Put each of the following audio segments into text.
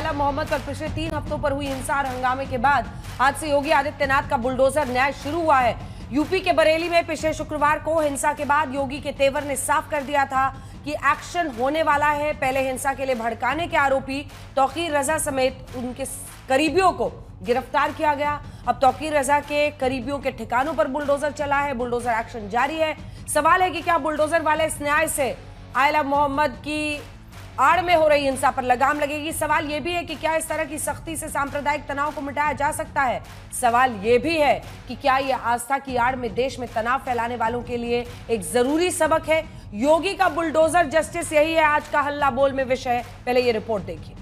आला मोहम्मद पर पिछले 3 हफ्तों पर हुई हिंसा और हंगामे के बाद आज से योगी आदित्यनाथ का बुलडोजर न्याय शुरू हुआ है। यूपी के बरेली में पिछले शुक्रवार को हिंसा के बाद योगी के तेवर ने साफ कर दिया था कि एक्शन होने वाला है। पहले हिंसा के लिए भड़काने के आरोपी तौकीर रजा समेत उनके करीबियों को गिरफ्तार किया गया। अब तौकीर रजा के करीबियों के ठिकानों पर बुलडोजर चला है, बुलडोजर एक्शन जारी है। सवाल है कि क्या बुलडोजर वाले इस न्याय से आला मोहम्मद की आड़ में हो रही हिंसा पर लगाम लगेगी। सवाल यह भी है कि क्या इस तरह की सख्ती से सांप्रदायिक तनाव को मिटाया जा सकता है। सवाल यह भी है कि क्या यह आस्था की आड़ में देश में तनाव फैलाने वालों के लिए एक जरूरी सबक है। योगी का बुलडोजर जस्टिस, यही है आज का हल्ला बोल में विषय। पहले यह रिपोर्ट देखिए।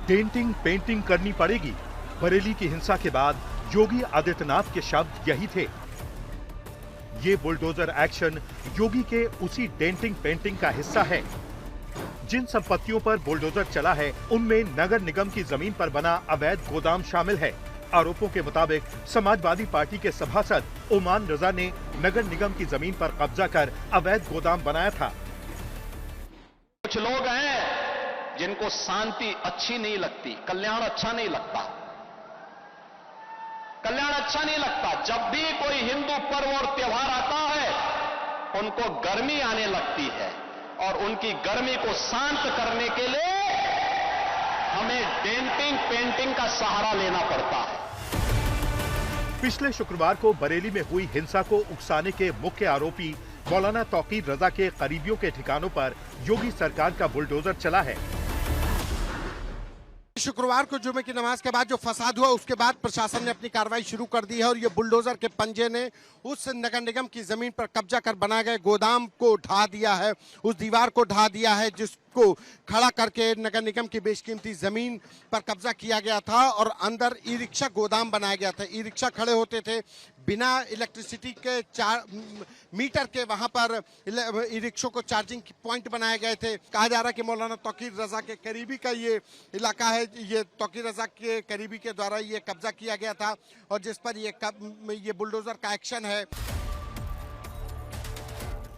डेंटिंग पेंटिंग करनी पड़ेगी। बरेली की हिंसा के बाद योगी आदित्यनाथ के शब्द यही थे। ये बुलडोजर एक्शन योगी के उसी डेंटिंग पेंटिंग का हिस्सा है। जिन संपत्तियों पर बुलडोजर चला है उनमें नगर निगम की जमीन पर बना अवैध गोदाम शामिल है। आरोपों के मुताबिक समाजवादी पार्टी के सभासद ओमान रजा ने नगर निगम की जमीन पर कब्जा कर अवैध गोदाम बनाया था। कुछ लोग हैं जिनको शांति अच्छी नहीं लगती, कल्याण अच्छा नहीं लगता, कल्याण अच्छा नहीं लगता। जब भी कोई हिंदू पर्व और त्योहार आता है उनको गर्मी आने लगती है और उनकी गर्मी को शांत करने के लिए हमें डेंटिंग पेंटिंग का सहारा लेना पड़ता है। पिछले शुक्रवार को बरेली में हुई हिंसा को उकसाने के मुख्य आरोपी मौलाना तौकीर रजा के करीबियों के ठिकानों पर योगी सरकार का बुलडोजर चला है। शुक्रवार को जुमे की नमाज के बाद जो फसाद हुआ उसके बाद प्रशासन ने अपनी कार्रवाई शुरू कर दी है और ये बुलडोजर के पंजे ने उस नगर निगम की जमीन पर कब्जा कर बनाए गए गोदाम को ढा दिया है, उस दीवार को ढा दिया है जिसको खड़ा करके नगर निगम की बेशकीमती जमीन पर कब्जा किया गया था और अंदर ई रिक्शा गोदाम बनाया गया था। ई रिक्शा खड़े होते थे बिना इलेक्ट्रिसिटी के, 4 मीटर के वहां पर ई रिक्शों को चार्जिंग पॉइंट बनाए गए थे। कहा जा रहा है कि मौलाना तौकीर रजा के करीबी का ये इलाका है, ये तौकीर रजा के करीबी के द्वारा ये कब्जा किया गया था और जिस पर ये बुलडोजर का एक्शन है।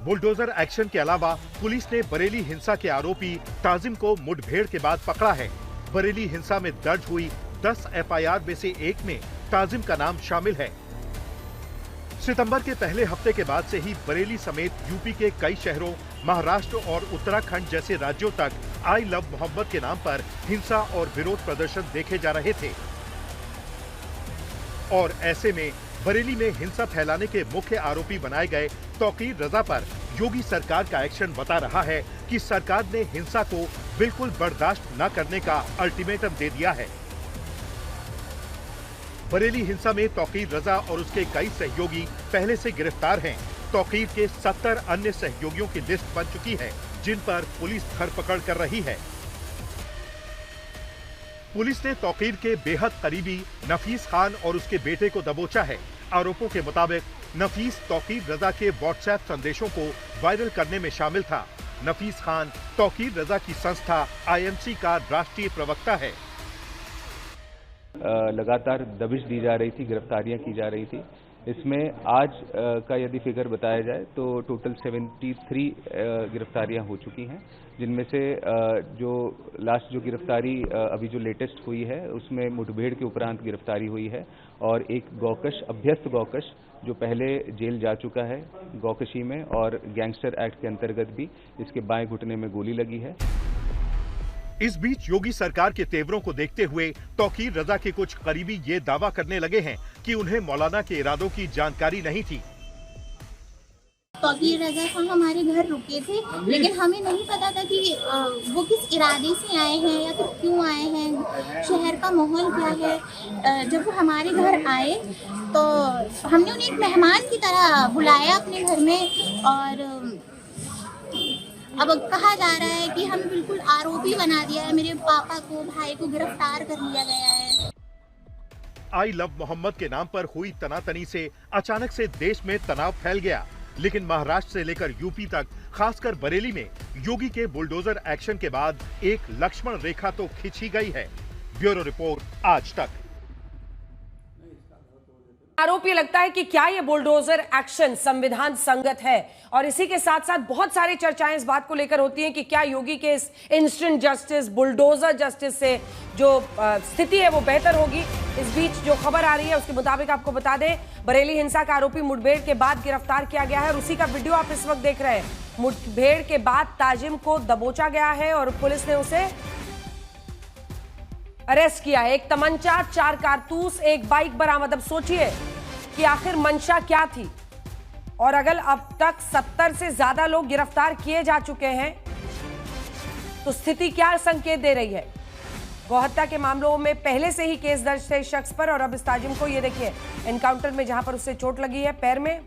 बुलडोजर एक्शन के अलावा पुलिस ने बरेली हिंसा के आरोपी ताजिम को मुठभेड़ के बाद पकड़ा है। बरेली हिंसा में दर्ज हुई 10 एफआईआर में से एक में ताजिम का नाम शामिल है। सितंबर के पहले हफ्ते के बाद से ही बरेली समेत यूपी के कई शहरों, महाराष्ट्र और उत्तराखंड जैसे राज्यों तक आई लव मोहम्मद के नाम पर हिंसा और विरोध प्रदर्शन देखे जा रहे थे। और ऐसे में बरेली में हिंसा फैलाने के मुख्य आरोपी बनाए गए तौकीर रजा पर योगी सरकार का एक्शन बता रहा है कि सरकार ने हिंसा को बिल्कुल बर्दाश्त न करने का अल्टीमेटम दे दिया है। बरेली हिंसा में तौकीर रजा और उसके कई सहयोगी पहले से गिरफ्तार हैं। तौकीर के 70 अन्य सहयोगियों की लिस्ट बन चुकी है जिन पर पुलिस धरपकड़ कर रही है। पुलिस ने तौकीर के बेहद करीबी नफीस खान और उसके बेटे को दबोचा है। आरोपों के मुताबिक नफीस तौकीर रजा के व्हाट्सएप संदेशों को वायरल करने में शामिल था। नफीस खान तौकीर रजा की संस्था आईएमसी का राष्ट्रीय प्रवक्ता है। लगातार दबिश दी जा रही थी, गिरफ्तारियां की जा रही थी। इसमें आज का यदि फिगर बताया जाए तो टोटल 73 गिरफ्तारियां हो चुकी हैं, जिनमें से जो लास्ट जो गिरफ्तारी अभी जो लेटेस्ट हुई है उसमें मुठभेड़ के उपरांत गिरफ्तारी हुई है और एक गौकश, अभ्यस्त गौकश जो पहले जेल जा चुका है गौकशी में और गैंगस्टर एक्ट के अंतर्गत भी इसके बाएं घुटने में गोली लगी है। इस बीच योगी सरकार के तेवरों को देखते हुए तौकीर रजा के कुछ करीबी ये दावा करने लगे हैं कि उन्हें मौलाना के इरादों की जानकारी नहीं थी। तौकीर रजा साहब हमारे घर रुके थे, लेकिन हमें नहीं पता था कि वो किस इरादे से आए हैं या फिर क्यों आए हैं, शहर का माहौल क्या है। जब वो हमारे घर आए तो हमने उन्हें एक मेहमान की तरह बुलाया अपने घर में और अब कहा जा रहा है कि हम बिल्कुल आरोपी बना दिया है। मेरे पापा को, भाई को गिरफ्तार कर लिया गया है। आई लव मोहम्मद के नाम पर हुई तनातनी से अचानक से देश में तनाव फैल गया। लेकिन महाराष्ट्र से लेकर यूपी तक, खासकर बरेली में योगी के बुलडोजर एक्शन के बाद एक लक्ष्मण रेखा तो खिंची गई है। ब्यूरो रिपोर्ट आज तक। आरोप ये लगता है कि क्या ये बुलडोजर एक्शन संविधान संगत है, और इसी के साथ साथ बहुत सारी चर्चाएं इस बात को लेकर होती हैं कि क्या योगी के इस इंस्टेंट जस्टिस, बुलडोजर जस्टिस से जो स्थिति है वो बेहतर होगी। इस बीच जो खबर आ रही है उसके मुताबिक आपको बता दें, बरेली हिंसा का आरोपी मुठभेड़ के बाद गिरफ्तार किया गया है और उसी का वीडियो आप इस वक्त देख रहे हैं। मुठभेड़ के बाद ताजिम को दबोचा गया है और पुलिस ने उसे अरेस्ट किया है। एक तमंचा, 4 कारतूस, एक बाइक बरामद। अब सोचिए कि आखिर मंशा क्या थी, और अगर अब तक 70 से ज्यादा लोग गिरफ्तार किए जा चुके हैं तो स्थिति क्या संकेत दे रही है। गौहत्या के मामलों में पहले से ही केस दर्ज थे शख्स पर, और अब इस ताजिम को ये देखिए एनकाउंटर में जहां पर उससे चोट लगी है पैर में,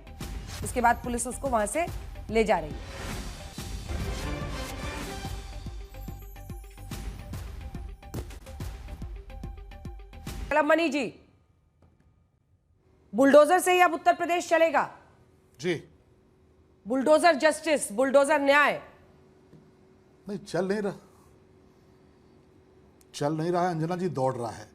उसके बाद पुलिस उसको वहां से ले जा रही है। मनी जी, बुलडोजर से ही अब उत्तर प्रदेश चलेगा जी? बुलडोजर जस्टिस, बुलडोजर न्याय नहीं, चल नहीं रहा है अंजना जी, दौड़ रहा है।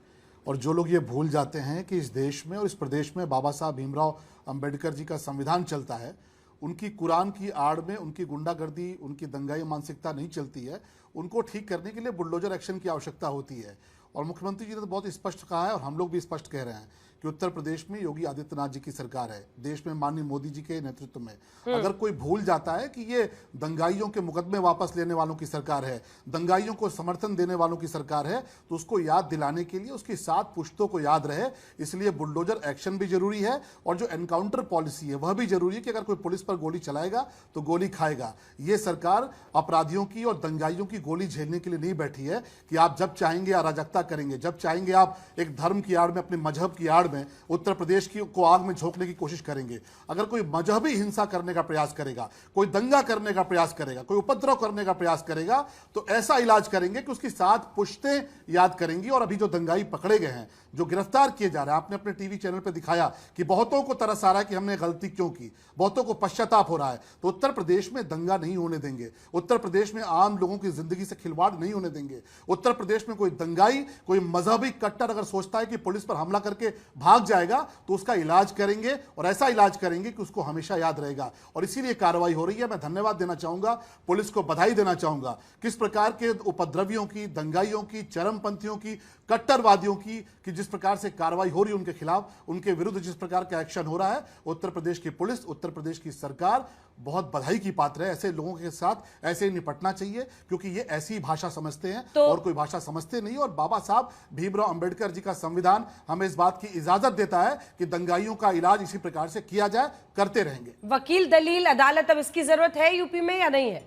और जो लोग ये भूल जाते हैं कि इस देश में और इस प्रदेश में बाबा साहब भीमराव अंबेडकर जी का संविधान चलता है, उनकी कुरान की आड़ में उनकी गुंडागर्दी, उनकी दंगाई मानसिकता नहीं चलती है। उनको ठीक करने के लिए बुलडोजर एक्शन की आवश्यकता होती है। और मुख्यमंत्री जी ने तो बहुत स्पष्ट कहा है, और हम लोग भी स्पष्ट कह रहे हैं कि उत्तर प्रदेश में योगी आदित्यनाथ जी की सरकार है, देश में माननीय मोदी जी के नेतृत्व में। अगर कोई भूल जाता है कि ये दंगाइयों के मुकदमे वापस लेने वालों की सरकार है, दंगाइयों को समर्थन देने वालों की सरकार है, तो उसको याद दिलाने के लिए उसकी 7 पुश्तों को याद रहे, इसलिए बुलडोजर एक्शन भी जरूरी है। और जो एनकाउंटर पॉलिसी है वह भी जरूरी है कि अगर कोई पुलिस पर गोली चलाएगा तो गोली खाएगा। ये सरकार अपराधियों की और दंगाइयों की गोली झेलने के लिए नहीं बैठी है कि आप जब चाहेंगे अराजकता करेंगे, जब चाहेंगे आप एक धर्म की आड़ में, अपने मजहब की आड़ में उत्तर प्रदेश को आग में झोंकने की कोशिश करेंगे। अगर कोई मजहबी हिंसा करने का प्रयास करेगा, कोई दंगा करने का प्रयास करेगा, कोई उपद्रव करने का प्रयास करेगा, तो ऐसा इलाज करेंगे कि उसकी 7 पुश्तें याद करेंगी। और अभी जो दंगाई पकड़े गए हैं, जो गिरफ्तार किए जा रहे हैं, आपने अपने टीवी चैनल पर दिखाया कि बहुतों को तरस आ रहा है कि हमने गलती क्यों की, बहुतों को पश्चाताप हो रहा है। तो उत्तर प्रदेश में दंगा नहीं होने देंगे, उत्तर प्रदेश में आम लोगों की जिंदगी से खिलवाड़ नहीं होने देंगे। उत्तर प्रदेश में कोई दंगाई, कोई मजहबी कट्टर अगर सोचता है कि पुलिस पर हमला करके भाग जाएगा, तो उसका इलाज करेंगे, और ऐसा इलाज करेंगे कि उसको हमेशा याद रहेगा। और इसीलिए कार्रवाई हो रही है। मैं धन्यवाद देना चाहूंगा, पुलिस को बधाई देना चाहूंगा, किस प्रकार के उपद्रवियों की, दंगाइयों की, चरमपंथियों की, कट्टरवादियों की, कि जिस प्रकार से कार्रवाई हो रही है उनके खिलाफ, उनके विरुद्ध जिस प्रकार का एक्शन हो रहा है, उत्तर प्रदेश की पुलिस, उत्तर प्रदेश की सरकार बहुत बधाई की पात्र है। ऐसे लोगों के साथ ऐसे ही निपटना चाहिए, क्योंकि ये ऐसी भाषा समझते हैं और कोई भाषा समझते नहीं। और बाबा साहब भीमराव अंबेडकर जी का संविधान हमें इस बात की इजाजत देता है कि दंगाइयों का इलाज इसी प्रकार से किया जाए, करते रहेंगे। वकील, दलील, अदालत, अब इसकी जरूरत है यूपी में या नहीं है?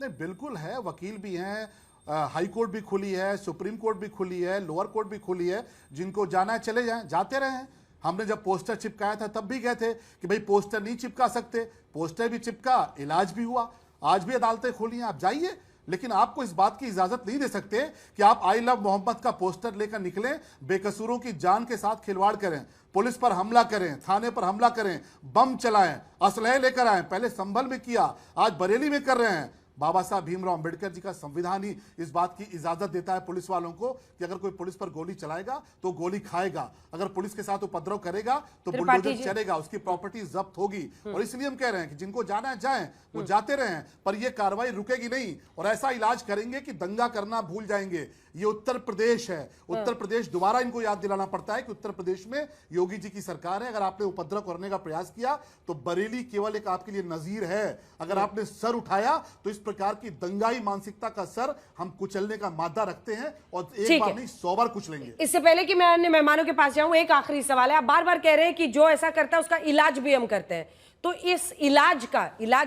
नहीं, बिल्कुल है। वकील भी हैं, हाई कोर्ट भी खुली है, सुप्रीम कोर्ट भी खुली है, लोअर कोर्ट भी खुली है। जिनको जाना है चले जाएं, जाते रहे। हमने जब पोस्टर चिपकाया था तब भी कहे थे कि भाई पोस्टर नहीं चिपका सकते, पोस्टर भी चिपका, इलाज भी हुआ। आज भी अदालतें खुली हैं, आप जाइए। लेकिन आपको इस बात की इजाजत नहीं दे सकते कि आप आई लव मोहम्मद का पोस्टर लेकर निकलें, बेकसूरों की जान के साथ खिलवाड़ करें, पुलिस पर हमला करें, थाने पर हमला करें, बम चलाएं, असलहे लेकर आए। पहले संभल में किया, आज बरेली में कर रहे हैं। बाबा साहब भीमराव अंबेडकर जी का संविधान ही इस बात की इजाजत देता है पुलिस वालों को कि अगर कोई पुलिस पर गोली चलाएगा तो गोली खाएगा, अगर पुलिस के साथ उपद्रव करेगा तो बुलडोजर चलेगा, उसकी प्रॉपर्टी जब्त होगी। और इसलिए हम कह रहे हैं कि जिनको जाना है जाएं, वो जाते रहें, पर यह कार्रवाई रुकेगी नहीं। और ऐसा इलाज करेंगे कि दंगा करना भूल जाएंगे। ये उत्तर प्रदेश है, उत्तर प्रदेश दोबारा इनको याद दिलाना पड़ता है कि उत्तर प्रदेश में योगी जी की सरकार है। अगर आपने उपद्रव करने का प्रयास किया तो बरेली केवल एक आपके लिए नजीर है। अगर आपने सर उठाया तो इस प्रकार की दंगाई मानसिकता का सर हम कुचलने का मादा रखते हैं, और एक बार नहीं 100 बार कुचलेंगे। इससे पहले कि मैं अन्य मेहमानों के पास जाऊं, एक आखिरी सवाल है। आप बार बार कह रहे हैं कि जो ऐसा करता है उसका इलाज भी हम करते हैं, तो इस इलाज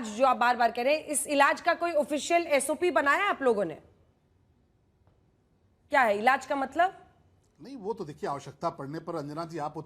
जो आप बार बार कह रहे हैं, इस इलाज का कोई ऑफिशियल एसओपी बनाया आप लोगों ने? क्या है इलाज का मतलब? नहीं, वो तो देखिए आवश्यकता पड़ने पर, अंजना जी आप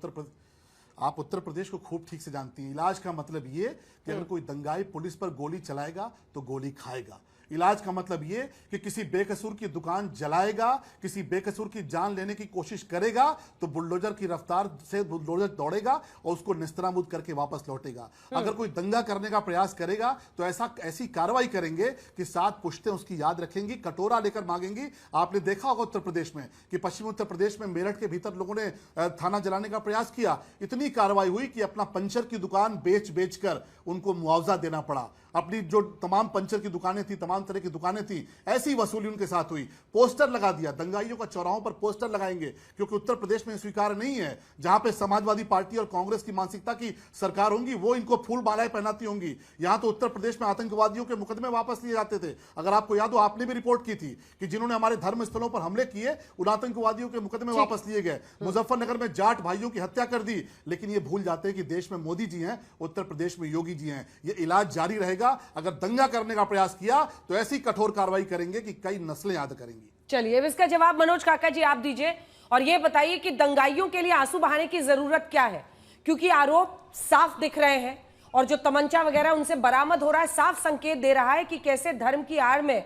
उत्तर प्रदेश को खूब ठीक से जानती हैं। इलाज का मतलब ये कि अगर कोई दंगाई पुलिस पर गोली चलाएगा तो गोली खाएगा। इलाज का मतलब ये कि किसी बेकसूर की दुकान जलाएगा, किसी बेकसूर की जान लेने की कोशिश करेगा तो बुलडोजर की रफ्तार से बुलडोजर दौड़ेगा और उसको निस्तराबूद करके वापस लौटेगा। अगर कोई दंगा करने का प्रयास करेगा तो ऐसी कार्रवाई करेंगे कि 7 पुश्तें उसकी याद रखेंगी, कटोरा लेकर मांगेंगी। आपने देखा होगा उत्तर प्रदेश में कि पश्चिमी उत्तर प्रदेश में मेरठ के भीतर लोगों ने थाना जलाने का प्रयास किया, इतनी कार्रवाई हुई कि अपना पंचर की दुकान बेच कर उनको मुआवजा देना पड़ा। अपनी जो तमाम पंचर की दुकानें थी, तमाम तरह की दुकानें थी, ऐसी वसूली उनके साथ हुई। पोस्टर लगा दिया, दंगाइयों का चौराहों पर पोस्टर लगाएंगे, क्योंकि उत्तर प्रदेश में स्वीकार नहीं है। जहां पे समाजवादी पार्टी और कांग्रेस की मानसिकता की सरकार होंगी वो इनको फूल मालाएं पहनाती होंगी। यहां तो उत्तर प्रदेश में आतंकवादियों के मुकदमे वापस लिए जाते थे। अगर आपको याद हो, आपने भी रिपोर्ट की थी कि जिन्होंने हमारे धर्म स्थलों पर हमले किए उन आतंकवादियों के मुकदमे वापस लिए गए। मुजफ्फरनगर में जाट भाइयों की हत्या कर दी, लेकिन ये भूल जाते हैं कि देश में मोदी जी हैं, उत्तर प्रदेश में योगी जी हैं। ये इलाज जारी रहेगा। अगर दंगा करने का प्रयास किया तो ऐसी कठोर कार्रवाई करेंगे कि कई नस्लें याद करेंगी। चलिए, अब इसका जवाब मनोज काका जी आप दीजिए और ये बताइए कि दंगाइयों के लिए आंसू बहाने की जरूरत क्या है, क्योंकि आरोप साफ दिख रहे हैं और जो तमंचा वगैरह उनसे बरामद हो रहा है साफ संकेत दे रहा है कि कैसे धर्म की आड़ में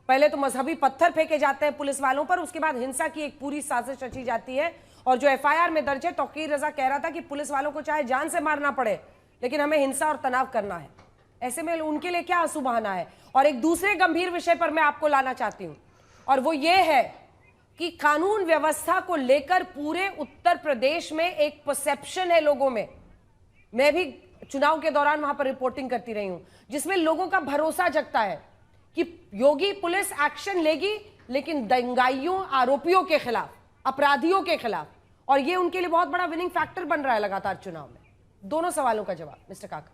पहले तो मजहबी पत्थर फेंके जाते हैं पुलिस वालों पर, उसके बाद हिंसा की एक पूरी साजिश रची जाती है। और जो एफआईआर में दर्ज है, तौकीर रजा कह रहा था कि पुलिस वालों को चाहे जान से मारना पड़े लेकिन हमें हिंसा और तनाव करना है। ऐसे में उनके लिए क्या आंसू बहाना है। और एक दूसरे गंभीर विषय पर मैं आपको लाना चाहती हूं और वो ये है कि कानून व्यवस्था को लेकर पूरे उत्तर प्रदेश में एक परसेप्शन है लोगों में। मैं भी चुनाव के दौरान वहां पर रिपोर्टिंग करती रही हूं, जिसमें लोगों का भरोसा जगता है कि योगी पुलिस एक्शन लेगी, लेकिन दंगाइयों, आरोपियों के खिलाफ, अपराधियों के खिलाफ, और ये उनके लिए बहुत बड़ा विनिंग फैक्टर बन रहा है लगातार चुनाव में। दोनों सवालों का जवाब मिस्टर काका।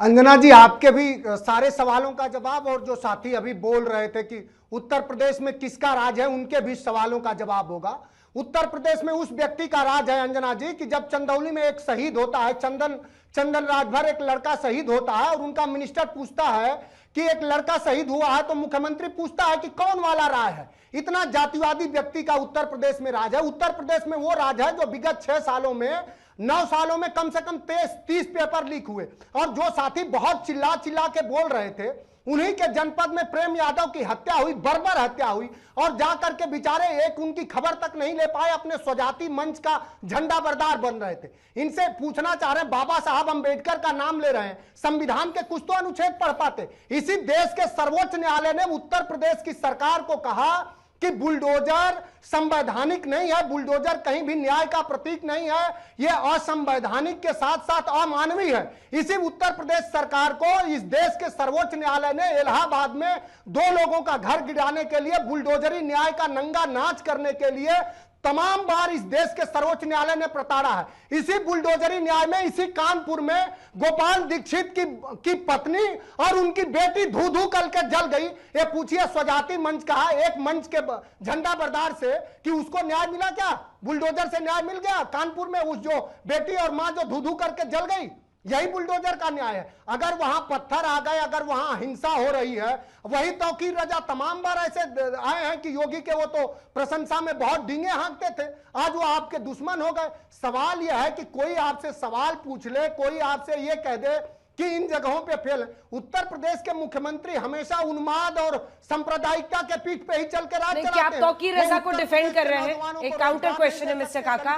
अंजना जी, आपके भी सारे सवालों का जवाब, और जो साथी अभी बोल रहे थे कि उत्तर प्रदेश में किसका राज है, उनके भी सवालों का जवाब होगा। उत्तर प्रदेश में उस व्यक्ति का राज है अंजना जी कि जब चंदौली में एक शहीद होता है, चंदन राजभर, एक लड़का शहीद होता है और उनका मिनिस्टर पूछता है कि एक लड़का शहीद हुआ है, तो मुख्यमंत्री पूछता है कि कौन वाला राज है। इतना जातिवादी व्यक्ति का उत्तर प्रदेश में राज है। उत्तर प्रदेश में वो राज है जो विगत 6 सालों में, 9 सालों में कम से कम 30 पेपर लीक हुए। और जो साथी बहुत चिल्ला के बोल रहे थे, उन्हीं के जनपद में प्रेम यादव की हत्या हुई, बर्बर हत्या हुई, और जाकर के बेचारे एक उनकी खबर तक नहीं ले पाए, अपने स्वजाति मंच का झंडा बरदार बन रहे थे। इनसे पूछना चाह रहे हैं, बाबा साहब अंबेडकर का नाम ले रहे हैं, संविधान के कुछ तो अनुच्छेद पढ़ पाते। इसी देश के सर्वोच्च न्यायालय ने उत्तर प्रदेश की सरकार को कहा कि बुलडोजर संवैधानिक नहीं है, बुलडोजर कहीं भी न्याय का प्रतीक नहीं है, यह असंवैधानिक के साथ साथ अमानवीय है। इसी उत्तर प्रदेश सरकार को इस देश के सर्वोच्च न्यायालय ने इलाहाबाद में 2 लोगों का घर गिराने के लिए, बुलडोजरी न्याय का नंगा नाच करने के लिए तमाम बार इस देश के सर्वोच्च न्यायालय ने प्रताड़ा है। इसी बुलडोजरी न्याय में, इसी कानपुर में गोपाल दीक्षित की पत्नी और उनकी बेटी धू करके जल गई। ये पूछिए स्वजाति मंच का, एक मंच के झंडा बरदार से, कि उसको न्याय मिला क्या? बुलडोजर से न्याय मिल गया? कानपुर में उस जो बेटी और मां जो धू करके जल गई, यही बुलडोजर का न्याय है। अगर वहां पत्थर आ गए, अगर वहां हिंसा हो रही है, वही तौकीर रजा तमाम बार ऐसे आए हैं कि योगी के वो तो प्रशंसा में बहुत डींगे हाँकते थे, आज वो आपके दुश्मन हो गए। सवाल यह है कि कोई आपसे सवाल पूछ ले, कोई आपसे ये कह दे कि इन जगहों पे फेल। उत्तर प्रदेश के मुख्यमंत्री हमेशा उन्माद और सांप्रदायिकता के पीठ पे ही चल के राज चलाते हैं। क्या आप तौकीर रजा को डिफेंड कर रहे हैं? एक काउंटर क्वेश्चन है मिस्टर काका,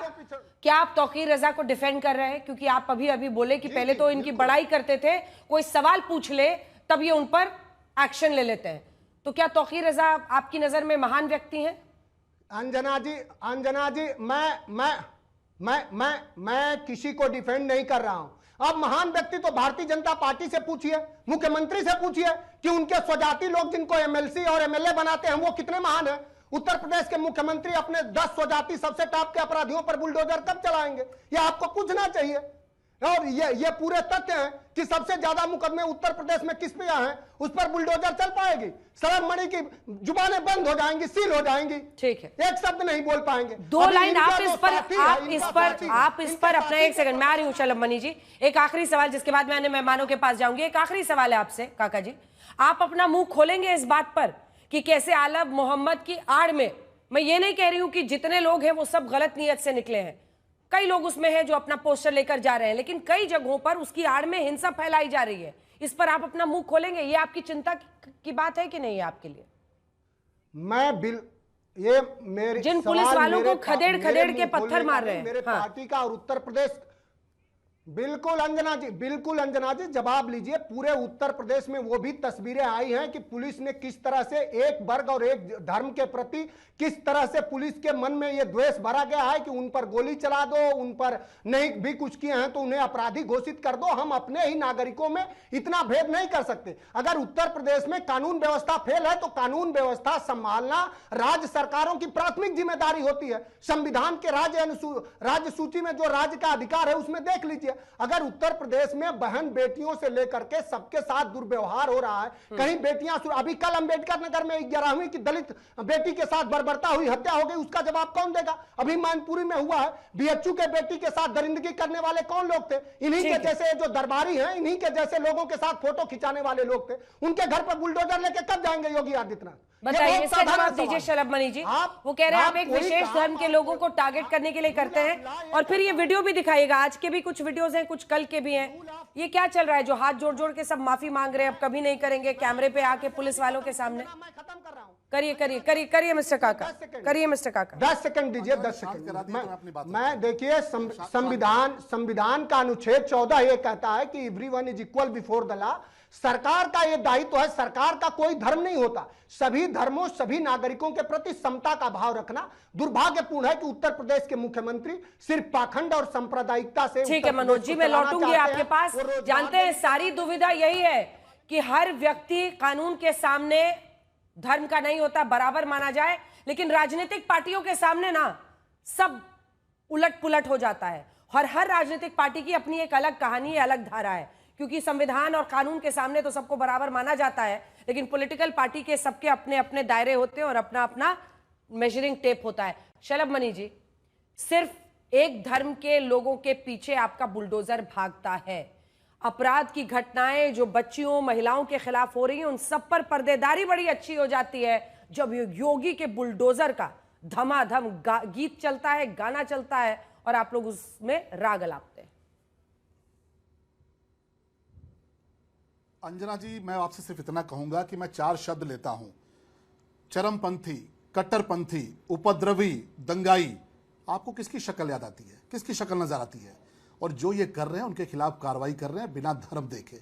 क्या आप तौकीर रजा को डिफेंड कर रहे हैं? क्योंकि आप अभी बोले कि पहले तो इनकी बड़ाई करते थे, कोई सवाल पूछ ले तब ये उन पर एक्शन ले लेते हैं, तो क्या तौकीर रजा आपकी नजर में महान व्यक्ति हैं? अंजना जी, मैं किसी को डिफेंड नहीं कर रहा हूं। अब महान व्यक्ति तो भारतीय जनता पार्टी से पूछिए, मुख्यमंत्री से पूछिए कि उनके स्वजाति लोग जिनको एमएलसी और एमएलए बनाते हैं वो कितने महान हैं। उत्तर प्रदेश के मुख्यमंत्री अपने 10 स्वजाति सबसे टॉप के अपराधियों पर बुलडोजर कब चलाएंगे, ये आपको पूछना चाहिए। और ये पूरे तथ्य हैं कि सबसे ज्यादा मुकदमे उत्तर प्रदेश में किस पे हैं, उस पर बुलडोजर चल पाएगी? शरद मणि की जुबानें बंद हो जाएंगी, सील हो जाएंगी, ठीक है, एक शब्द नहीं बोल पाएंगे। 2 लाइन आप इस पर अपना, एक सेकंड मैं आ रही हूं शलभ मणि जी, एक आखिरी सवाल जिसके बाद मैं मेहमानों के पास जाऊंगी। एक आखिरी सवाल है आपसे काका जी, आप अपना मुंह खोलेंगे इस बात पर कि कैसे आलम मोहम्मद की आड़ में, मैं ये नहीं कह रही हूं कि जितने लोग हैं वो सब गलत नीयत से निकले हैं, कई लोग उसमें हैं जो अपना पोस्टर लेकर जा रहे हैं, लेकिन कई जगहों पर उसकी आड़ में हिंसा फैलाई जा रही है। इस पर आप अपना मुंह खोलेंगे? ये आपकी चिंता की बात है कि नहीं है आपके लिए? ये मेरे जिन पुलिस वालों को खदेड़ खदेड़ के पत्थर मार रहे हैं मेरे पार्टी का और उत्तर प्रदेश, बिल्कुल अंजना जी जवाब लीजिए। पूरे उत्तर प्रदेश में वो भी तस्वीरें आई हैं कि पुलिस ने किस तरह से एक वर्ग और एक धर्म के प्रति किस तरह से पुलिस के मन में ये द्वेष भरा गया है कि उन पर गोली चला दो, उन पर नहीं भी कुछ किए हैं तो उन्हें अपराधी घोषित कर दो। हम अपने ही नागरिकों में इतना भेद नहीं कर सकते। अगर उत्तर प्रदेश में कानून व्यवस्था फेल है तो कानून व्यवस्था संभालना राज्य सरकारों की प्राथमिक जिम्मेदारी होती है। संविधान के राज्य सूची में जो राज्य का अधिकार है उसमें देख लीजिए। अगर उत्तर प्रदेश में बहन बेटियों से लेकर के सबके साथ दुर्व्यवहार हो रहा है, कहीं बेटियां, अभी कल अंबेडकर नगर में 11वीं की दलित बेटी के साथ बर्बरता हुई, हत्या हो गई, उसका जवाब कौन देगा? अभी मैनपुरी में हुआ है, बीएचयू के बेटी के साथ दरिंदगी करने वाले कौन लोग थे? इन्हीं के जैसे जो दरबारी हैं, इन्हीं के जैसे लोगों के साथ फोटो खिंचाने वाले लोग थे। उनके घर पर बुलडोजर लेके कब जाएंगे योगी आदित्यनाथ? बताइए, इसका जवाब दीजिए शलभ मणि जी। वो कह रहे हैं आप एक विशेष धर्म के लोगों को टारगेट करने के लिए करते हैं, और फिर ये वीडियो भी दिखाइएगा। आज के भी कुछ वीडियोस हैं, कुछ कल के भी हैं। ये क्या चल रहा है जो हाथ जोड़ जोड़ के सब माफी मांग रहे हैं, अब कभी नहीं करेंगे, कैमरे पे आके पुलिस वालों के सामने? करिए मिस्टर काका, करिए मिस्टर काका। 10 सेकंड दीजिए, 10 सेकंड। मैं देखिए, संविधान का अनुच्छेद 14 ये कहता है कि everyone is equal before the law. सरकार का यह दायित्व है, सरकार का कोई धर्म नहीं होता, सभी धर्मों सभी नागरिकों के प्रति समता का भाव रखना। दुर्भाग्यपूर्ण है कि उत्तर प्रदेश के मुख्यमंत्री सिर्फ पाखंड और सांप्रदायिकता से। ठीक है मनोज जी, मैं लौटूंगी आपके पास। जानते हैं सारी दुविधा यही है कि हर व्यक्ति कानून के सामने धर्म का नहीं होता, बराबर माना जाए, लेकिन राजनीतिक पार्टियों के सामने ना सब उलट पुलट हो जाता है। और हर राजनीतिक पार्टी की अपनी एक अलग कहानी है, अलग धारा है, क्योंकि संविधान और कानून के सामने तो सबको बराबर माना जाता है, लेकिन पॉलिटिकल पार्टी के सबके अपने अपने दायरे होते हैं और अपना अपना मेजरिंग टेप होता है। शलभ मणि जी, सिर्फ एक धर्म के लोगों के पीछे आपका बुलडोजर भागता है। अपराध की घटनाएं जो बच्चियों महिलाओं के खिलाफ हो रही हैं, उन सब पर पर्देदारी बड़ी अच्छी हो जाती है जब योगी के बुलडोजर का धमाधम गीत चलता है, गाना चलता है, और आप लोग उसमें राग अलापते हैं। अंजना जी, मैं आपसे सिर्फ इतना कहूंगा कि मैं 4 शब्द लेता हूं: चरमपंथी, कट्टरपंथी, उपद्रवी, दंगाई। आपको किसकी शक्ल याद आती है? किसकी शक्ल नजर आती है? और जो ये कर रहे हैं उनके खिलाफ कार्रवाई कर रहे हैं बिना धर्म देखे,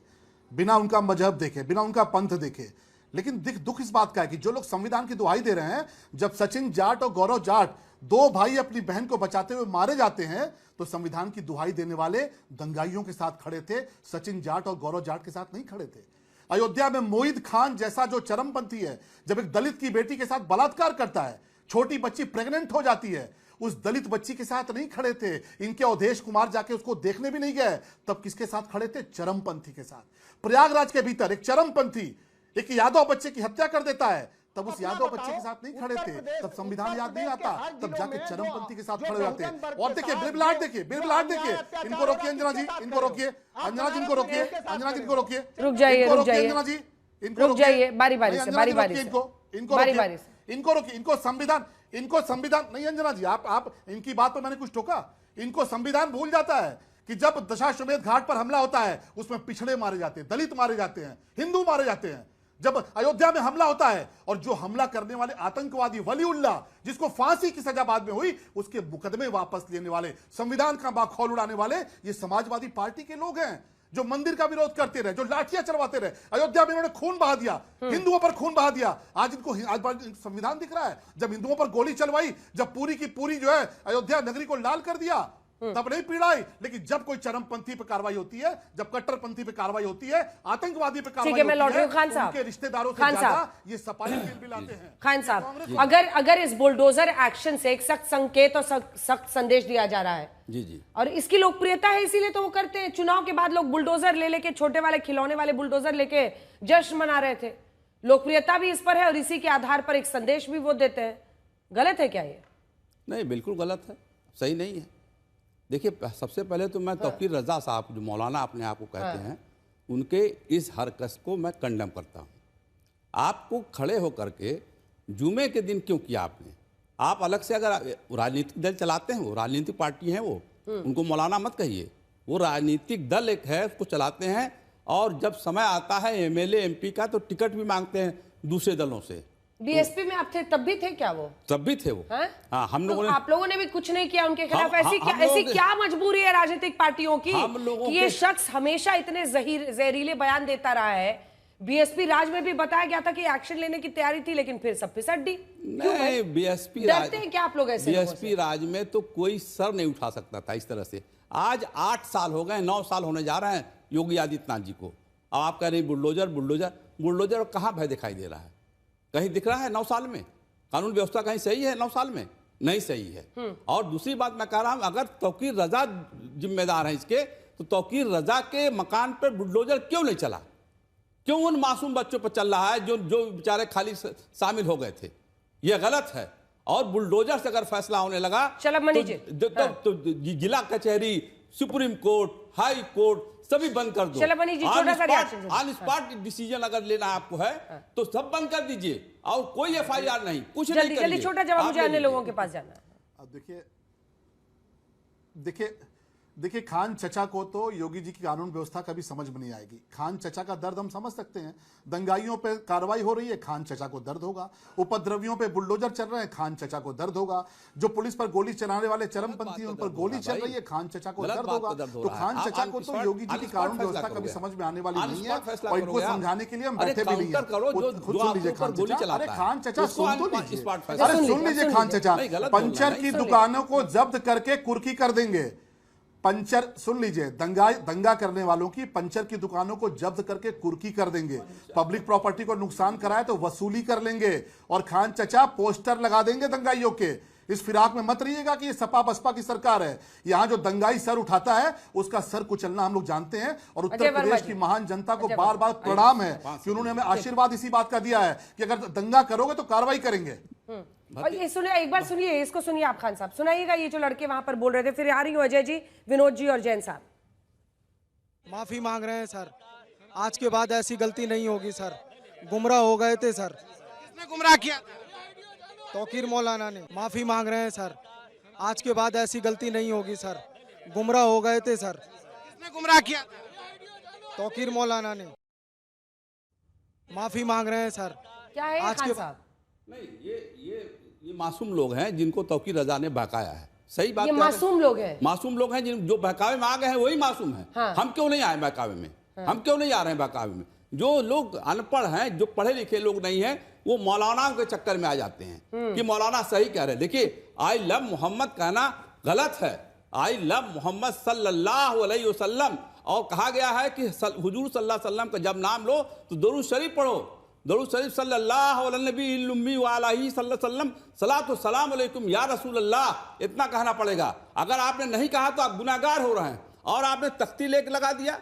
बिना उनका मजहब देखे, बिना उनका पंथ देखे। लेकिन दुख इस बात का है कि जो लोग संविधान की दुहाई दे रहे हैं, जब सचिन जाट और गौरव जाट 2 भाई अपनी बहन को बचाते हुए मारे जाते हैं, तो संविधान की दुहाई देने वाले दंगाइयों के साथ खड़े थे, सचिन जाट और गौरव जाट के साथ नहीं खड़े थे। अयोध्या में मोईद खान जैसा जो चरमपंथी है, जब एक दलित की बेटी के साथ बलात्कार करता है, छोटी बच्ची प्रेग्नेंट हो जाती है, उस दलित बच्ची के साथ नहीं खड़े थे। इनके अवधेश कुमार जाके उसको देखने भी नहीं गए, तब किसके साथ खड़े थे? चरमपंथी के साथ। प्रयागराज के भीतर एक चरमपंथी एक यादव बच्चे की हत्या कर देता है, तब उस यादव बच्चे के साथ नहीं खड़े थे, तब संविधान याद नहीं आता, तब जाके चरमपंथी के साथ खड़े जाते हैं। और देखिए बिलबिलाट देखिए, इनको रोकिए अंजना जी, इनको रोकिए अंजना जी, इनको रोकिए अंजना जी, इनको रोकिए, रुक जाइए अंजना जी, इनको रुक जाइए, बारी बारी से, बारी बारी से, इनको रोकिए, इनको संविधान नहीं। अंजना जी, आप इनकी बात पर मैंने कुछ टोका? इनको संविधान भूल जाता है कि जब दशाश्वमेध घाट पर हमला होता है उसमें पिछड़े मारे जाते हैं, दलित मारे जाते हैं, हिंदू मारे जाते हैं। जब अयोध्या में हमला होता है और जो हमला करने वाले आतंकवादी वलीउल्लाह, जिसको फांसी की सजा बाद में हुई, उसके मुकदमे वापस लेने वाले, संविधान का बाखौल उड़ाने वाले ये समाजवादी पार्टी के लोग हैं, जो मंदिर का विरोध करते रहे, जो लाठियां चलवाते रहे। अयोध्या में इन्होंने खून बहा दिया, हिंदुओं पर खून बहा दिया। आज इनको संविधान दिख रहा है? जब हिंदुओं पर गोली चलवाई, जब पूरी की पूरी जो है अयोध्या नगरी को लाल कर दिया, तब नहीं पीड़ाई। लेकिन जब कोई चरमपंथी पे कार्रवाई होती है, जब कट्टरपंथी पे कार्रवाई होती है, आतंकवादी पे कार्रवाई होती है, खान साहब, उनके रिश्तेदारों से ज्यादा ये सपाई बिल लाते हैं। खान साहब, अगर इस बुलडोजर एक्शन से एक सख्त संकेत और सख्त संदेश दिया जा रहा है जी, और इसकी लोकप्रियता है इसीलिए तो वो करते हैं। चुनाव के बाद लोग बुलडोजर लेके, छोटे वाले खिलौने वाले बुलडोजर लेके जश्न मना रहे थे। लोकप्रियता भी इस पर है और इसी के आधार पर एक संदेश भी वो देते हैं। गलत है क्या ये? नहीं, बिल्कुल गलत है, सही नहीं है। देखिए, सबसे पहले तो मैं तौकीर रजा साहब, जो मौलाना अपने आप को कहते हैं, उनके इस हरकत को मैं कंडेम करता हूँ। आपको खड़े होकर के जुमे के दिन क्यों किया आपने? आप अलग से अगर राजनीतिक दल चलाते हैं, वो राजनीतिक पार्टी हैं, वो उनको मौलाना मत कहिए। वो राजनीतिक दल एक है, उसको चलाते हैं, और जब समय आता है एमएलए एमपी का तो टिकट भी मांगते हैं दूसरे दलों से। बीएसपी में आप थे, तब भी थे क्या वो? तब भी थे वो। हाँ, हम लोगों ने, आप लोगों ने भी कुछ नहीं किया उनके खिलाफ? ऐसी क्या मजबूरी है राजनीतिक पार्टियों की कि ये शख्स हमेशा इतने जहरीले बयान देता रहा है? बीएसपी राज में भी बताया गया था कि एक्शन लेने की तैयारी थी, लेकिन फिर सब फिसट दी। नहीं, बीएसपी डरते हैं क्या आप लोग ऐसे? बीएसपी राज में तो कोई सर नहीं उठा सकता था इस तरह से। आज 8 साल हो गए, 9 साल होने जा रहे हैं योगी आदित्यनाथ जी को। अब आप कह रहे हैं बुलडोजर बुलडोजर बुलडोजर, कहाँ भय दिखाई दे रहा है? कहीं दिख रहा है 9 साल में? कानून व्यवस्था कहीं सही है 9 साल में? नहीं सही है। और दूसरी बात मैं कह रहा हूं, अगर तौकीर रजा जिम्मेदार है इसके, तो तौकीर रजा के मकान पर बुलडोजर क्यों नहीं चला? क्यों उन मासूम बच्चों पर चल रहा है जो बेचारे खाली शामिल हो गए थे? यह गलत है। और बुलडोजर से अगर फैसला होने लगा तो जिला कचहरी, सुप्रीम कोर्ट, हाई कोर्ट सभी बंद कर दो। ऑन स्पॉट डिसीजन अगर लेना आपको है तो सब बंद कर दीजिए, और कोई एफआईआर नहीं, कुछ नहीं करिए। जल्दी छोटा जवाब, मुझे अन्य लोगों के पास जाना है। अब देखिए खान चचा को तो योगी जी की कानून व्यवस्था कभी समझ में नहीं आएगी। खान चचा का दर्द हम समझ सकते हैं। दंगाइयों पे कार्रवाई हो रही है, खान चचा को दर्द होगा। उपद्रवियों पे बुलडोजर चल रहे हैं, खान चचा को दर्द होगा। जो पुलिस पर गोली चलाने वाले चरमपंथी उन पर गोली चल रही है, खान चचा को दर्द होगा। तो खान चचा को तो योगी जी की कानून व्यवस्था कभी समझ में आने वाली नहीं है, और इनको समझाने के लिए हम बैठे भी नहीं है। खुद सुन लीजिए खान चचा। अरे खान चचा सुन तो लीजिए, अरे सुन लीजिए खान चचा। पंचर की दुकानों को जब्त करके कुर्की कर देंगे। पंचर, सुन लीजिए, दंगा करने वालों की पंचर की दुकानों को जब्त करके कुर्की कर देंगे। पब्लिक प्रॉपर्टी को नुकसान कराए तो वसूली कर लेंगे। और खान चचा पोस्टर लगा देंगे दंगाइयों के। इस फिराक में मत रहिएगा कि ये सपा बसपा की सरकार है। यहां जो दंगाई सर उठाता है उसका सर कुचलना हम लोग जानते हैं। और उत्तर प्रदेश की महान जनता को बार बार प्रणाम है कि उन्होंने हमें आशीर्वाद इसी बात का दिया है कि अगर दंगा करोगे तो कार्रवाई करेंगे। और ये सुनिए, एक बार सुनिए, इसको सुनिए आप खान साहब, सुनाइएगा ये जो लड़के वहां पर बोल रहे थे। फिर आ रही हूं अजय जी, विनोद जी और जैन साहब। माफी मांग रहे हैं सर, आज के बाद ऐसी गलती नहीं होगी सर। गुमराह हो गए थे सर। किसने गुमराह किया? तौकीर मौलाना ने। माफी मांग रहे हैं सर, आज के बाद ऐसी गलती नहीं होगी सर। गुमराह हो गए थे सर। किसने गुमराह किया? तौकीर मौलाना ने। माफी मांग रहे हैं सर। क्या है आज खान के साहब? नहीं, ये मासूम लोग हैं जिनको तौकीर रजा ने बहकाया है। सही बात, ये मासूम लोग हैं। मासूम लोग हैं जो बहकावे में आ गए हैं, वही मासूम हैं। हाँ। हम क्यों नहीं आए बहकावे में? हम क्यों नहीं आ रहे हैं बहकावे में? जो लोग अनपढ़ हैं, जो पढ़े लिखे लोग नहीं हैं, वो मौलानाओं के चक्कर में आ जाते हैं कि मौलाना सही कह रहे हैं। देखिए, आई लव मोहम्मद कहना गलत है। आई लव मोहम्मद सल्लल्लाहु अलैहि वसल्लम, और कहा गया है कि हुजूर सल्लल्लाहु अलैहि वसल्लम का जब नाम लो तो दरूद शरीफ पढ़ो। दरूद शरीफ सल्लल्लाहु अलैहि वसल्लम सलातो सलाम अलैकुम या रसूल अल्लाह, इतना कहना पड़ेगा। अगर आपने नहीं कहा तो आप गुनाहगार हो रहे हैं। और आपने तख्ती लेके लगा दिया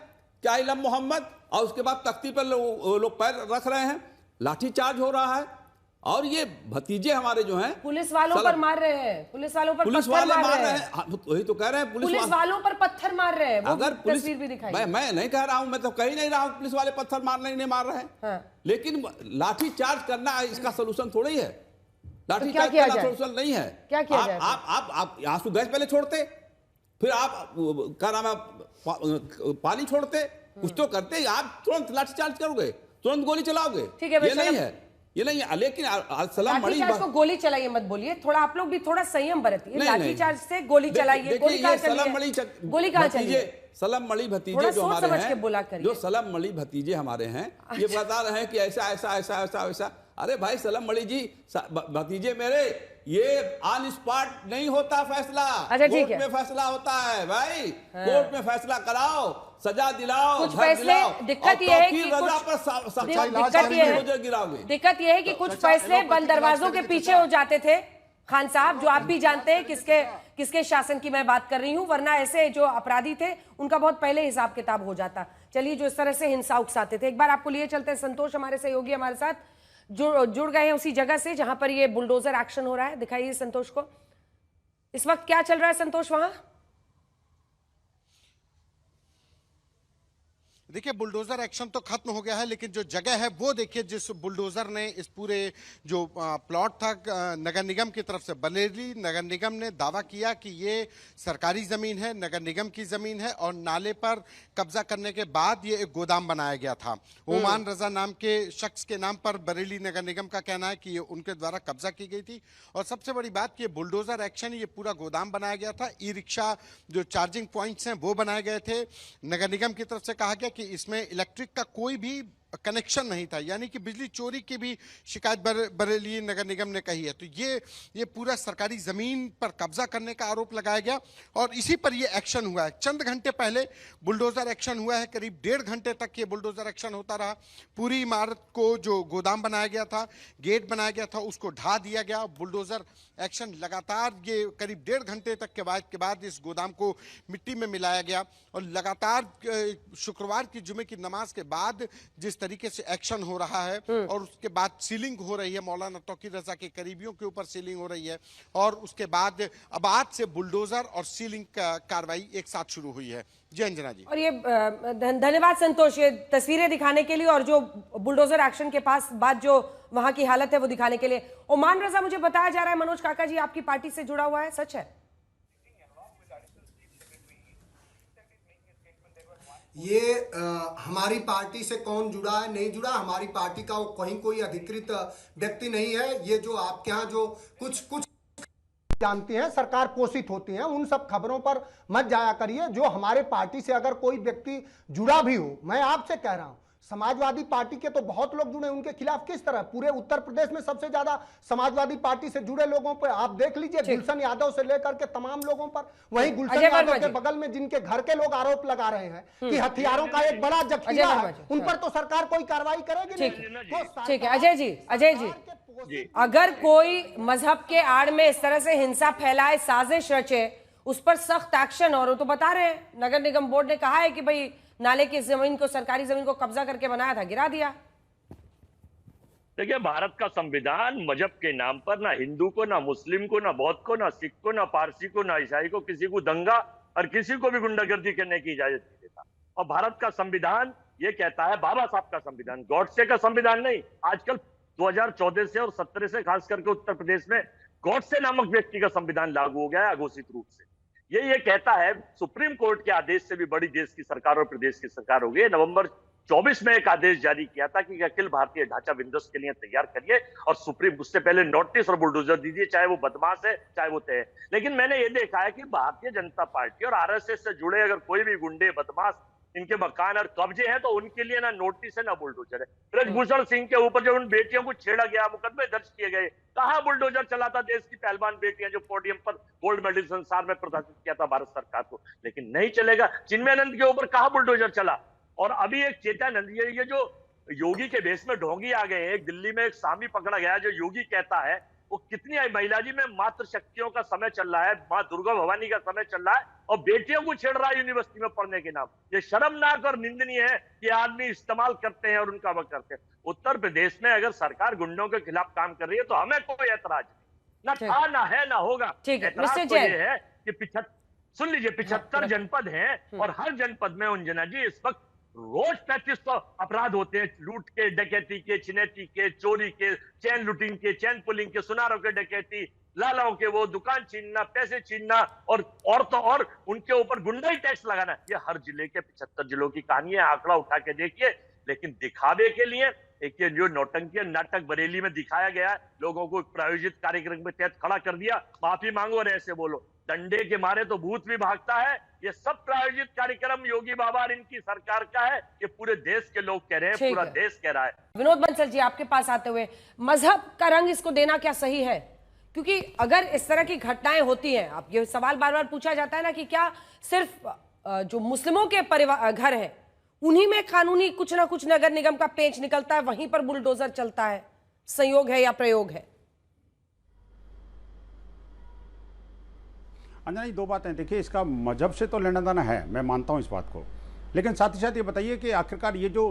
क्या आई लव मोहम्मद, और उसके बाद तख्ती पर लोग पैर रख रहे हैं, लाठीचार्ज हो रहा है। और ये भतीजे हमारे जो हैं पुलिस वालों पर मार रहे हैं, पुलिस वालों पर पुलिस वाले मार रहे हैं। वही तो कह रहे हैं, पुलिस वालों पर पत्थर मार रहे हैं। अगर पुलिस, तस्वीर भी दिखाई, मैं नहीं कह रहा हूं, मैं तो कह ही नहीं रहा हूं पुलिस वाले पत्थर नहीं मार रहे हैं। हाँ। लेकिन लाठी चार्ज करना इसका सोल्यूशन थोड़ी है। लाठी चार्ज करना सोल्यूशन नहीं है। क्या किया जाए? आप आंसू गैस पहले छोड़ते, फिर आप क्या नाम है पानी छोड़ते, कुछ तो करते। आप तुरंत लाठी चार्ज करोगे, तुरंत गोली चलाओगे, ये नहीं है, ये नहीं है। लेकिन लाठीचार्ज को गोली चलाइए मत बोलिए, थोड़ा आप लोग भी थोड़ा संयम बरतिए। लाठीचार्ज से गोली चलाइए, गोली कहां चली है? गोली कहां चली है? सलम मणि भतीजे जो हमारे हैं, जो सलम मणि भतीजे हमारे हैं, ये बता रहे हैं कि ऐसा ऐसा ऐसा ऐसा ऐसा। अरे भाई सलम मणि जी, भतीजे मेरे, ये ऑन स्पॉट नहीं होता फैसला। अच्छा, ठीक है, कोर्ट में फैसला होता है भाई। कोर्ट में फैसला कराओ, सजा दिलाओ, कुछ फैसले। दिक्कत यह है कि दिक्कत यह है कि कुछ फैसले बंद दरवाजों के पीछे हो जाते थे खान साहब, जो आप भी जानते हैं किसके शासन की मैं बात कर रही हूं। वरना ऐसे जो अपराधी थे उनका बहुत पहले हिसाब किताब हो जाता। चलिए, जो इस तरह से हिंसा उकसाते थे। एक बार आपको लिए चलते हैं, संतोष हमारे सहयोगी हमारे साथ जुड़ गए हैं उसी जगह से जहां पर ये बुलडोजर एक्शन हो रहा है। दिखाइए संतोष को, इस वक्त क्या चल रहा है संतोष वहां? देखिए बुलडोजर एक्शन तो खत्म हो गया है, लेकिन जो जगह है वो देखिए, जिस बुलडोजर ने इस पूरे जो प्लॉट था नगर निगम की तरफ से, बरेली नगर निगम ने दावा किया कि ये सरकारी जमीन है, नगर निगम की जमीन है, और नाले पर कब्जा करने के बाद ये एक गोदाम बनाया गया था। ओमान रजा नाम के शख्स के नाम पर बरेली नगर निगम का कहना है कि ये उनके द्वारा कब्जा की गई थी। और सबसे बड़ी बात कि ये बुलडोजर एक्शन, ये पूरा गोदाम बनाया गया था। ई रिक्शा जो चार्जिंग पॉइंट्स हैं वो बनाए गए थे। नगर निगम की तरफ से कहा गया कि इसमें इलेक्ट्रिक का कोई भी कनेक्शन नहीं था, यानी कि बिजली चोरी की भी शिकायत बरेली नगर निगम ने कही है। तो ये पूरा सरकारी जमीन पर कब्जा करने का आरोप लगाया गया और इसी पर ये एक्शन हुआ है। चंद घंटे पहले बुलडोजर एक्शन हुआ है, करीब 1.5 घंटे तक ये बुलडोजर एक्शन होता रहा। पूरी इमारत को जो गोदाम बनाया गया था, गेट बनाया गया था, उसको ढा दिया गया। बुलडोजर एक्शन लगातार ये करीब 1.5 घंटे तक के बाद इस गोदाम को मिट्टी में मिलाया गया और लगातार शुक्रवार की जुमे की नमाज के बाद जिस तरीके से एक्शन हो रहा है और उसके बाद सीलिंग हो रही है, मौलाना तौकीर रजा के करीबियों के ऊपर सीलिंग हो रही है, और उसके बाद अब आज से बुलडोजर और सीलिंग का कार्रवाई एक साथ शुरू हुई है। जी अंजना जी। और ये धन्यवाद संतोष, ये तस्वीरें दिखाने के लिए और जो बुलडोजर एक्शन के पास बाद जो वहां की हालत है वो दिखाने के लिए। ओमान रजा, मुझे बताया जा रहा है मनोज काका जी आपकी पार्टी से जुड़ा हुआ है, सच है? ये हमारी पार्टी से कौन जुड़ा है नहीं जुड़ा, हमारी पार्टी का वो कहीं कोई अधिकृत व्यक्ति नहीं है। ये जो आपके यहाँ जो कुछ जानती हैं, सरकार पोषित होती हैं, उन सब खबरों पर मत जाया करिए। जो हमारे पार्टी से अगर कोई व्यक्ति जुड़ा भी हो, मैं आपसे कह रहा हूं, समाजवादी पार्टी के तो बहुत लोग जुड़े, उनके खिलाफ किस तरह पूरे उत्तर प्रदेश में सबसे ज्यादा समाजवादी पार्टी से जुड़े लोगों पर आप देख लीजिए, गुलशन यादव से लेकर के तमाम लोगों पर। वहीं गुलशन यादव के बगल में जिनके घर के लोग आरोप लगा रहे हैं कि हथियारों का एक बड़ा जखीरा है, उन पर तो सरकार कोई कार्रवाई करेगी नहीं। ठीक है अजय जी, अगर कोई मजहब के आड़ में इस तरह से हिंसा फैलाए, साजिश रचे, उस पर सख्त एक्शन। और वो तो बता रहे हैं, नगर निगम बोर्ड ने कहा है कि भाई नाले की जमीन को, सरकारी जमीन को कब्जा करके बनाया था, गिरा दिया। देखिए, भारत का संविधान मजहब के नाम पर ना हिंदू को, ना मुस्लिम को, ना बौद्ध को, ना सिख को, ना पारसी को, ना ईसाई को, किसी को दंगा और किसी को भी गुंडागर्दी करने की इजाजत नहीं देता। और भारत का संविधान ये कहता है, बाबा साहब का संविधान, गॉडसे का संविधान नहीं। आजकल 2014 से और 17 से खास करके उत्तर प्रदेश में गॉडसे नामक व्यक्ति का संविधान लागू हो गया है अघोषित रूप से। ये कहता है, सुप्रीम कोर्ट के आदेश से भी बड़ी देश की सरकार और प्रदेश की सरकार हो गई। नवंबर 24 में एक आदेश जारी किया था कि अखिल भारतीय ढांचा विध्वंस के लिए तैयार करिए और सुप्रीम उससे पहले नोटिस और बुलडोजर दीजिए, चाहे वो बदमाश है चाहे वो तय है। लेकिन मैंने ये देखा है कि भारतीय जनता पार्टी और आरएसएस से जुड़े अगर कोई भी गुंडे, बदमाश, इनके मकान और कब्जे हैं तो उनके लिए ना नोटिस है ना बुलडोजर है। ब्रजभूषण सिंह के ऊपर जब उन बेटियों को छेड़ा गया, मुकदमे दर्ज किए गए, कहां बुलडोजर चला था? देश की पहलवान बेटियां जो पोडियम पर गोल्ड मेडल संसार में प्रदर्शित किया था भारत सरकार को, लेकिन नहीं चलेगा। चिन्मयानंद के ऊपर कहां बुलडोजर चला? और अभी एक चेतानंद, ये जो योगी के भेष में ढोंगी आ गए हैं, दिल्ली में एक स्वामी पकड़ा गया जो योगी कहता है वो कितनी महिला जी में मातृ शक्तियों का समय चल रहा है, मां दुर्गा भवानी का समय चल रहा है और बेटियों को छेड़ रहा है यूनिवर्सिटी में पढ़ने के नाम। ये शर्मनाक और निंदनीय है कि आदमी इस्तेमाल करते हैं और उनका वक्त करते हैं। उत्तर प्रदेश में अगर सरकार गुंडों के खिलाफ काम कर रही है तो हमें कोई ऐतराज नहीं, ना था, ना है, ना होगा। ऐतराज तो ये है कि सुन लीजिए, 75 जनपद हैं और हर जनपद में अंजना जी इस वक्त रोज 35 अपराध होते हैं, लूट के, डकैती के, छिनैती के, चोरी के, चैन लूटिंग के, चैन पुलिंग के, सुनारों के डकैती, लालाओं के वो दुकान छीनना, पैसे छीनना और तो और उनके ऊपर गुंडाई टैक्स लगाना। ये हर जिले के 75 जिलों की कहानी है, आंकड़ा उठा के देखिए। लेकिन दिखावे के लिए एक ये जो नौटंकी नाटक बरेली में दिखाया गया है, लोगों को प्रायोजित कार्यक्रम के तहत खड़ा कर दिया, माफी मांगो और ऐसे बोलो, डंडे के मारे तो भूत भी भागता है। ये सब प्रायोजित कार्यक्रम योगी बाबा और इनकी सरकार का है, ये पूरे देश के लोग कह रहे हैं, पूरा देश कह रहा है। विनोद बंसल जी, आपके पास आते हुए, मजहब का रंग इसको देना क्या सही है? क्योंकि अगर इस तरह की घटनाएं होती हैं, आप ये सवाल बार बार पूछा जाता है ना कि क्या सिर्फ जो मुस्लिमों के परिवार घर है उन्हीं में कानूनी कुछ ना कुछ नगर निगम का पेंच निकलता है, वहीं पर बुलडोजर चलता है? संयोग है या प्रयोग है? अंजना जी, दो बातें। देखिए, इसका मजहब से तो लेना देना है, मैं मानता हूं इस बात को, लेकिन साथ ही साथ ये बताइए कि आखिरकार ये जो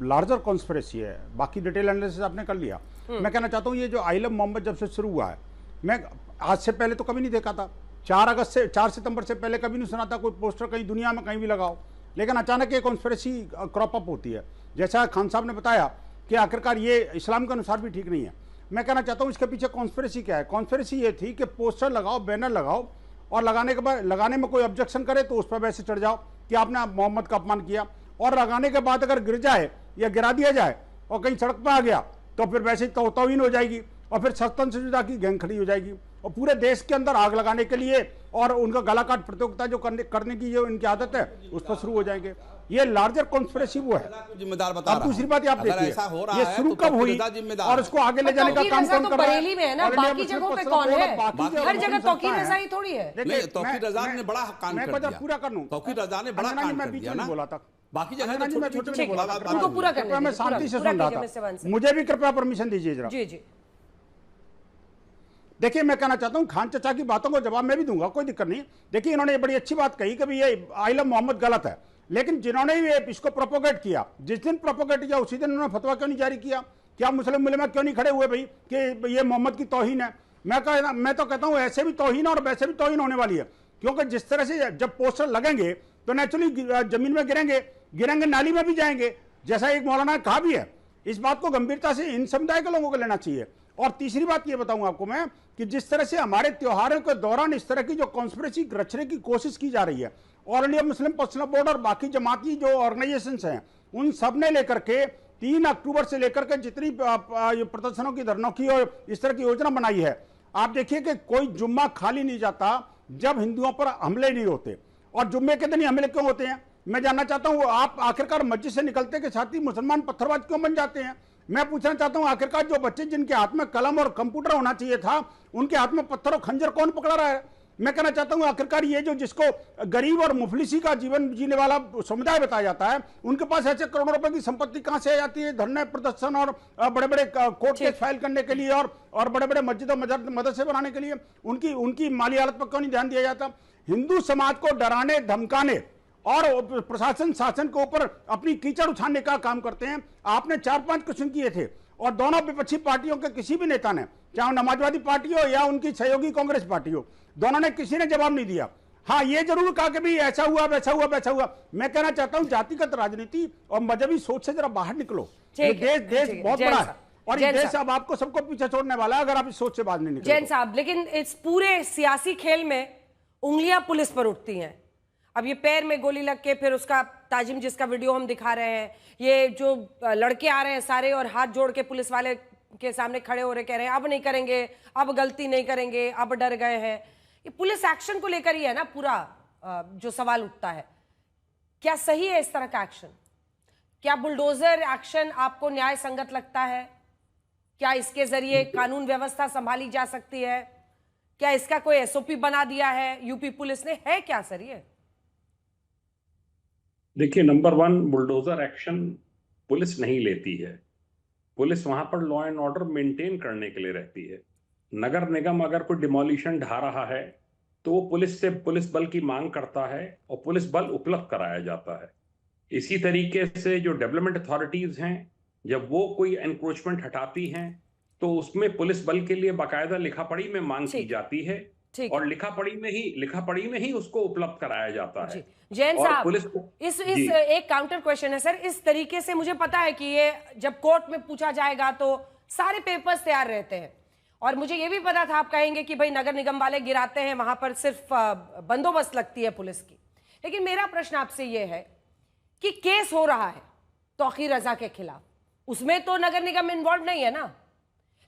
लार्जर कॉन्स्पिरेसी है, बाकी डिटेल एनालिसिस आपने कर लिया। मैं कहना चाहता हूँ, ये जो आइलम मोहम्मद जब से शुरू हुआ है, मैं आज से पहले तो कभी नहीं देखा था। 4 सितंबर से पहले कभी नहीं सुना था कोई पोस्टर कहीं दुनिया में कहीं भी लगाओ। लेकिन अचानक ये कॉन्स्पिरेसी क्रॉप अप होती है। जैसा खान साहब ने बताया कि आखिरकार ये इस्लाम के अनुसार भी ठीक नहीं है। मैं कहना चाहता हूँ इसके पीछे कॉन्स्पिरेसी क्या है। कॉन्स्पिरेसी ये थी कि पोस्टर लगाओ, बैनर लगाओ, और लगाने के बाद लगाने में कोई ऑब्जेक्शन करे तो उस पर वैसे चढ़ जाओ कि आपने मोहम्मद का अपमान किया, और लगाने के बाद अगर गिर जाए या गिरा दिया जाए और कहीं सड़क पर आ गया तो फिर वैसे तौहीन हो जाएगी, और फिर सस्तन से जुदा की गैंग खड़ी हो जाएगी, और पूरे देश के अंदर आग लगाने के लिए और उनका गला काट प्रतियोगिता जो करने की जो इनकी आदत है उस पर शुरू हो जाएंगे। ये लार्जर कॉन्स्पिरेसी वो है। जिम्मेदार बता रहा हूं। दूसरी बात आप देखिए, ये शुरू कब हुई और उसको आगे ले जाने का काम कौन कर रहा है? बरेली में है ना, बाकी जगहों पे कौन है? हर जगह तौकीर रजा ही थोड़ी है। नहीं, तौकीर रजा ने बड़ा कांड कर दिया। पूरा कर लूं, तौकीर रजा ने बड़ा कांड कर दिया ना, बोला था बाकी जगह तो छोटे छोटे बोला था। उनको पूरा करने मैं शांति से सुन रहा था, मुझे भी कृपया परमिशन दीजिए जरा। जी जी। देखिए, मैं कहना चाहता हूं खान चचा की बातों को जवाब मैं भी दूंगा, कोई दिक्कत नहीं। देखिए, इन्होंने ये बड़ी अच्छी बात कही कि भाई ये आई लव मोहम्मद गलत है, लेकिन जिन्होंने ये इसको प्रोपोगेट किया, जिस दिन प्रोपोगेट किया उसी दिन उन्होंने फतवा क्यों नहीं जारी किया? क्या मुस्लिम उलमा क्यों नहीं खड़े हुए भाई कि ये मोहम्मद की तौहीन है? मैं तो कहता हूं ऐसे भी तौहीन और वैसे भी तौहीन होने वाली है, क्योंकि जिस तरह से जब पोस्टर लगेंगे तो नेचुरली जमीन में गिरेंगे, नाली में भी जाएंगे, जैसा एक मौलाना ने कहा भी है। इस बात को गंभीरता से इन समुदाय के लोगों को लेना चाहिए। और तीसरी बात ये बताऊं आपको मैं कि जिस तरह से हमारे त्योहारों के दौरान इस तरह की जो कॉन्स्पिरेसी रचने की कोशिश की जा रही है, all India Muslim personal board और बाकी जमाती जो ऑर्गेनाइजेशंस हैं उन सब ने लेकर के 3 अक्टूबर से लेकर के जितनी प्रदर्शनों की, धरनों की और इस तरह की योजना बनाई है, आप देखिए कि कोई जुम्मा खाली नहीं जाता जब हिंदुओं पर हमले नहीं होते। और जुम्मे के दिन ही हमले क्यों होते हैं? मैं जानना चाहता हूं, आप आखिरकार मस्जिद से निकलते के साथ ही मुसलमान पत्थरबाज क्यों बन जाते हैं? मैं पूछना चाहता हूं, आखिरकार जो बच्चे जिनके हाथ में कलम और कंप्यूटर होना चाहिए था, उनके हाथ में पत्थर और खंजर कौन पकड़ा रहा है? मैं कहना चाहता हूं, आखिरकार ये जो जिसको गरीब और मुफलिसी का जीवन जीने वाला समुदाय बताया जाता है, उनके पास ऐसे करोड़ों रुपए की संपत्ति कहां से आ जाती है? धरने, प्रदर्शन और बड़े बड़े कोर्ट केस फाइल करने के लिए और बड़े बड़े मस्जिद और मदरसे बनाने के लिए उनकी माली हालत पर क्यों नहीं ध्यान दिया जाता? हिंदू समाज को डराने, धमकाने और प्रशासन शासन के ऊपर अपनी कीचड़ उछालने का काम करते हैं। आपने 4-5 क्वेश्चन किए थे और दोनों विपक्षी पार्टियों के किसी भी नेता ने, चाहे समाजवादी पार्टी हो या उनकी सहयोगी कांग्रेस पार्टी हो, दोनों ने किसी ने जवाब नहीं दिया। हाँ, ये जरूर कहा कि भाई ऐसा हुआ, वैसा हुआ, वैसा हुआ। मैं कहना चाहता हूं जातिगत राजनीति और मजहबी सोच से जरा बाहर निकलो। देश बहुत बड़ा है और ये देश अब आपको सबको पीछे छोड़ने वाला है अगर आप इस सोच से बाहर नहीं निकले। जैन साहब, लेकिन इस पूरे सियासी खेल में उंगलियां पुलिस पर उठती हैं। अब ये पैर में गोली लग के फिर उसका ताजिम जिसका वीडियो हम दिखा रहे हैं, ये जो लड़के आ रहे हैं सारे और हाथ जोड़ के पुलिस वाले के सामने खड़े हो रहे, कह रहे हैं अब नहीं करेंगे, अब गलती नहीं करेंगे, अब डर गए हैं। ये पुलिस एक्शन को लेकर ही है ना पूरा जो सवाल उठता है। क्या सही है इस तरह का एक्शन? क्या बुलडोजर एक्शन आपको न्याय संगत लगता है? क्या इसके जरिए कानून व्यवस्था संभाली जा सकती है? क्या इसका कोई एसओपी बना दिया है यूपी पुलिस ने? है क्या सर ये? देखिए, नंबर 1, बुलडोजर एक्शन पुलिस नहीं लेती है। पुलिस वहां पर लॉ एंड ऑर्डर मेंटेन करने के लिए रहती है। नगर निगम अगर कोई डिमोलिशन ढा रहा है तो वो पुलिस से पुलिस बल की मांग करता है और पुलिस बल उपलब्ध कराया जाता है। इसी तरीके से जो डेवलपमेंट अथॉरिटीज हैं, जब वो कोई एनक्रोचमेंट हटाती हैं तो उसमें पुलिस बल के लिए बाकायदा लिखापढ़ी में मांग की जाती है और लिखापढ़ी में ही उसको उपलब्ध कराया जाता है। जैन साहब, इस एक काउंटर क्वेश्चन है सर। इस तरीके से मुझे पता है कि ये जब कोर्ट में पूछा जाएगा तो सारे पेपर्स तैयार रहते हैं, और मुझे ये भी पता था आप कहेंगे कि भाई नगर निगम वाले गिराते हैं, वहां पर सिर्फ बंदोबस्त लगती है पुलिस की। लेकिन मेरा प्रश्न आपसे ये है कि केस हो रहा है तौकीर रजा के खिलाफ, उसमें तो नगर निगम इन्वॉल्व नहीं है ना,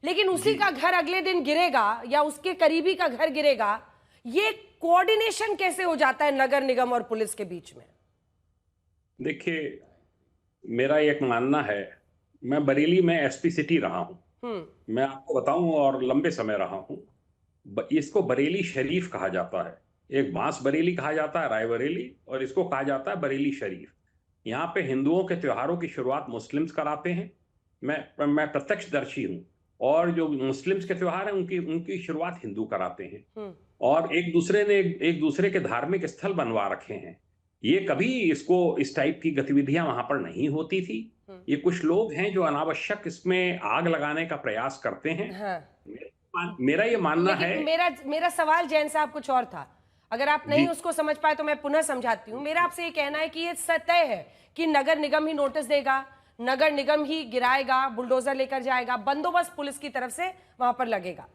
लेकिन उसी का घर अगले दिन गिरेगा या उसके करीबी का घर गिरेगा, ये कोऑर्डिनेशन कैसे हो जाता है नगर निगम और पुलिस के बीच में? देखिए, मेरा एक मानना है, मैं बरेली में एसपी सिटी रहा हूं, मैं आपको बताऊं, और लंबे समय रहा हूं। इसको बरेली शरीफ कहा जाता है। एक बांस बरेली कहा जाता है, रायबरेली, और इसको कहा जाता है बरेली शरीफ। यहाँ पे हिंदुओं के त्योहारों की शुरुआत मुस्लिम्स कराते हैं। मैं प्रत्यक्षदर्शी हूँ, और जो मुस्लिम्स के त्योहार हैं उनकी शुरुआत हिंदू कराते हैं, और एक दूसरे के धार्मिक स्थल बनवा रखे हैं। ये कभी इस टाइप की गतिविधियां वहां पर नहीं होती थी। ये कुछ लोग हैं जो अनावश्यक इसमें आग लगाने का प्रयास करते हैं। मेरा ये मानना है। मेरा सवाल जैन साहब कुछ और था। अगर आप नहीं उसको समझ पाए तो मैं पुनः समझाती हूं। मेरा आपसे ये कहना है कि ये तय है कि नगर निगम ही नोटिस देगा, नगर निगम ही गिराएगा, बुलडोजर लेकर जाएगा, बंदोबस्त पुलिस की तरफ से वहां पर लगेगा।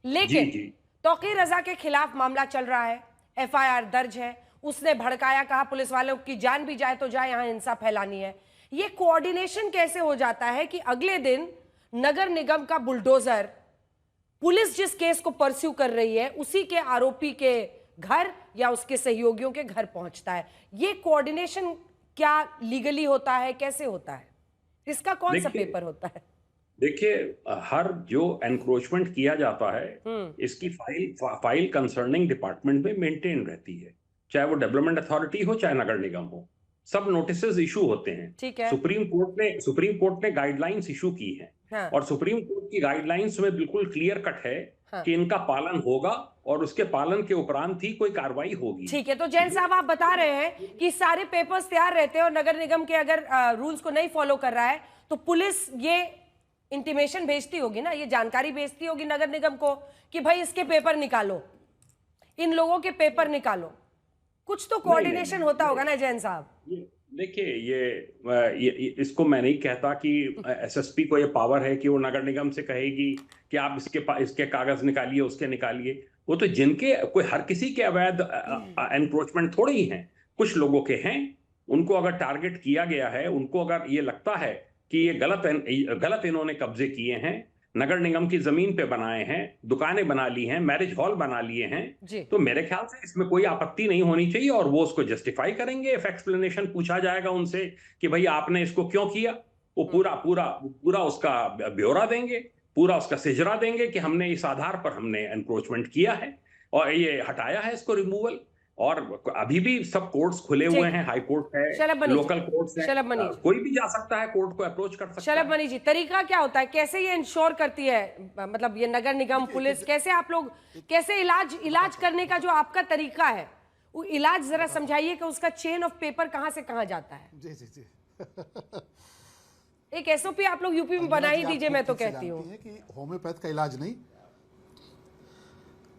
लेकिन तौकीर रजा के खिलाफ मामला चल रहा है, एफआईआर दर्ज है, उसने भड़काया, कहा पुलिस वालों की जान भी जाए तो जाए, यहां हिंसा फैलानी है। ये कोऑर्डिनेशन कैसे हो जाता है कि अगले दिन नगर निगम का बुलडोजर पुलिस जिस केस को परस्यू कर रही है उसी के आरोपी के घर या उसके सहयोगियों के घर पहुंचता है? ये कोऑर्डिनेशन क्या लीगली होता है, कैसे होता है, इसका कौन सा पेपर होता है? देखिए, हर जो एनक्रोचमेंट किया जाता है इसकी फाइल कंसर्निंग डिपार्टमेंट में मेंटेन रहती है, चाहे वो डेवलपमेंट अथॉरिटी हो चाहे नगर निगम हो, सब नोटिसेस इशू होते हैं। ठीक है। सुप्रीम कोर्ट ने गाइडलाइंस इशू की है। हाँ। और सुप्रीम कोर्ट की गाइडलाइंस में बिल्कुल क्लियर कट है हाँ। कि इनका पालन होगा और उसके पालन के उपरांत ही कोई कार्रवाई होगी। ठीक है, तो जैन साहब आप बता रहे हैं कि सारे पेपर्स तैयार रहते हैं और नगर निगम के अगर रूल्स को नहीं फॉलो कर रहा है तो पुलिस ये इंटीमेशन भेजती होगी ना, ये जानकारी भेजती होगी नगर निगम को कि भाई इसके पेपर निकालो, इन लोगों के पेपर निकालो। कुछ तो कोऑर्डिनेशन होता होगा ना जैन साहब? देखिए, ये इसको मैं नहीं कहता कि एसएसपी को ये पावर है कि वो नगर निगम से कहेगी कि आप इसके कागज निकालिए, उसके निकालिए। वो तो जिनके कोई हर किसी के अवैध एनक्रोचमेंट थोड़े ही हैं, कुछ लोगों के हैं। उनको अगर टारगेट किया गया है, उनको अगर ये लगता है कि ये गलत इन्होंने कब्जे किए हैं, नगर निगम की जमीन पे बनाए हैं, दुकानें बना ली हैं, मैरिज हॉल बना लिए हैं, तो मेरे ख्याल से इसमें कोई आपत्ति नहीं होनी चाहिए और वो उसको जस्टिफाई करेंगे। इफ एक्सप्लेनेशन पूछा जाएगा उनसे कि भाई आपने इसको क्यों किया, वो पूरा उसका ब्यौरा देंगे, पूरा उसका सिजरा देंगे कि हमने इस आधार पर हमने एनक्रोचमेंट किया है और ये हटाया है इसको रिमूवल। और अभी भी सब कोर्ट्स खुले हुए हैं, हाई कोर्ट है, लोकल कोर्ट्स है, कोई भी जा सकता है, कोर्ट को अप्रोच कर सकता है। शलभ मनी जी, तरीका क्या होता है, कैसे ये इंश्योर करती है, मतलब ये नगर निगम पुलिस, कैसे आप लोग, कैसे इलाज करने का जो आपका तरीका है वो इलाज जरा समझाइए कि उसका चेन ऑफ पेपर कहां से कहां जाता है? जी जी जी एक एसओपी आप लोग यूपी में बना ही दीजिए, मैं तो कहती हूँ कि होम्योपैथ का इलाज नहीं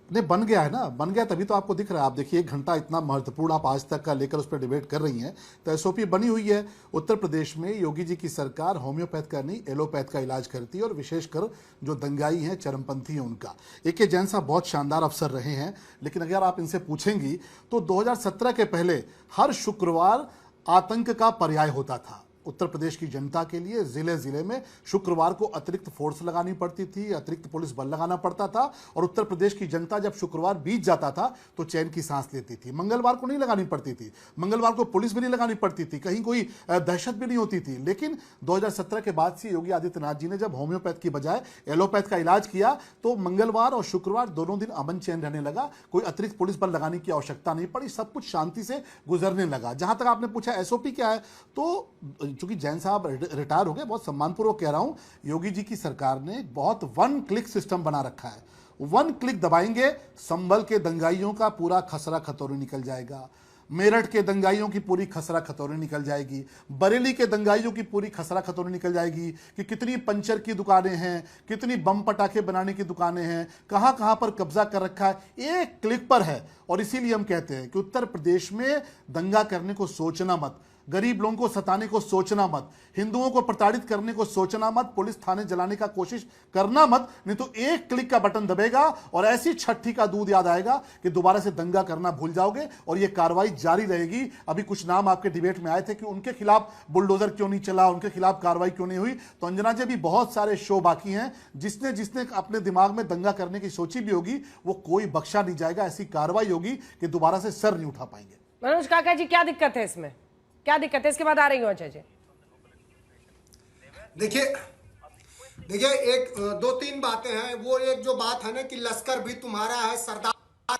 बन गया है ना, बन गया तभी तो आपको दिख रहा है। आप देखिए 1 घंटा इतना महत्वपूर्ण आप आज तक का लेकर उस पर डिबेट कर रही हैं, तो एसओपी बनी हुई है। उत्तर प्रदेश में योगी जी की सरकार होम्योपैथ का नहीं एलोपैथ का इलाज करती है और विशेषकर जो दंगाई हैं, चरमपंथी हैं, उनका। एक जैन साहब बहुत शानदार अफसर रहे हैं, लेकिन अगर आप इनसे पूछेंगी तो 2017 के पहले हर शुक्रवार आतंक का पर्याय होता था उत्तर प्रदेश की जनता के लिए। जिले जिले में शुक्रवार को अतिरिक्त फोर्स लगानी पड़ती थी, अतिरिक्त पुलिस बल लगाना पड़ता था और उत्तर प्रदेश की जनता जब शुक्रवार बीत जाता था तो चैन की सांस लेती थी। मंगलवार को नहीं लगानी पड़ती थी, मंगलवार को पुलिस भी नहीं लगानी पड़ती थी, कहीं कोई दहशत भी नहीं होती थी। लेकिन 2017 के बाद से योगी आदित्यनाथ जी ने जब होम्योपैथ की बजाय एलोपैथ का इलाज किया तो मंगलवार और शुक्रवार दोनों दिन अमन चैन रहने लगा, कोई अतिरिक्त पुलिस बल लगाने की आवश्यकता नहीं पड़ी, सब कुछ शांति से गुजरने लगा। जहां तक आपने पूछा एसओपी क्या है, तो चूंकि जैन साहब रिटायर हो गए, बहुत सम्मानपूर्वक कह रहा हूं, योगी जी की सरकार ने बहुत 1 क्लिक सिस्टम बना रखा है। 1 क्लिक दबाएंगे, संभल के दंगाइयों का पूरा खसरा खतौनी निकल जाएगा, मेरठ के दंगाइयों की पूरी खसरा खतौनी निकल जाएगी, बरेली के दंगाइयों की पूरी खसरा खतौनी निकल जाएगी कि कितनी पंचर की दुकानें हैं, कितनी बम पटाखे बनाने की दुकानें हैं, कहां कहां पर कब्जा कर रखा है, 1 क्लिक पर है। और इसीलिए हम कहते हैं कि उत्तर प्रदेश में दंगा करने को सोचना मत, गरीब लोगों को सताने को सोचना मत, हिंदुओं को प्रताड़ित करने को सोचना मत, पुलिस थाने जलाने का कोशिश करना मत, नहीं तो 1 क्लिक का बटन दबेगा और ऐसी छठी का दूध याद आएगा कि दोबारा से दंगा करना भूल जाओगे और यह कार्रवाई जारी रहेगी। अभी कुछ नाम आपके डिबेट में आए थे कि उनके खिलाफ बुलडोजर क्यों नहीं चला, उनके खिलाफ कार्रवाई क्यों नहीं हुई, तो अंजना जी भी बहुत सारे शो बाकी हैं। जिसने अपने दिमाग में दंगा करने की सोची भी होगी वो कोई बख्शा नहीं जाएगा, ऐसी कार्रवाई होगी कि दोबारा से सर नहीं उठा पाएंगे। मनोज काका जी, क्या दिक्कत है इसमें, क्या दिक्कत है? इसके बाद आ रही हूं अजय जी। देखिए 1-2-3 बातें हैं। वो एक जो बात है ना कि लश्कर भी तुम्हारा है, सरदार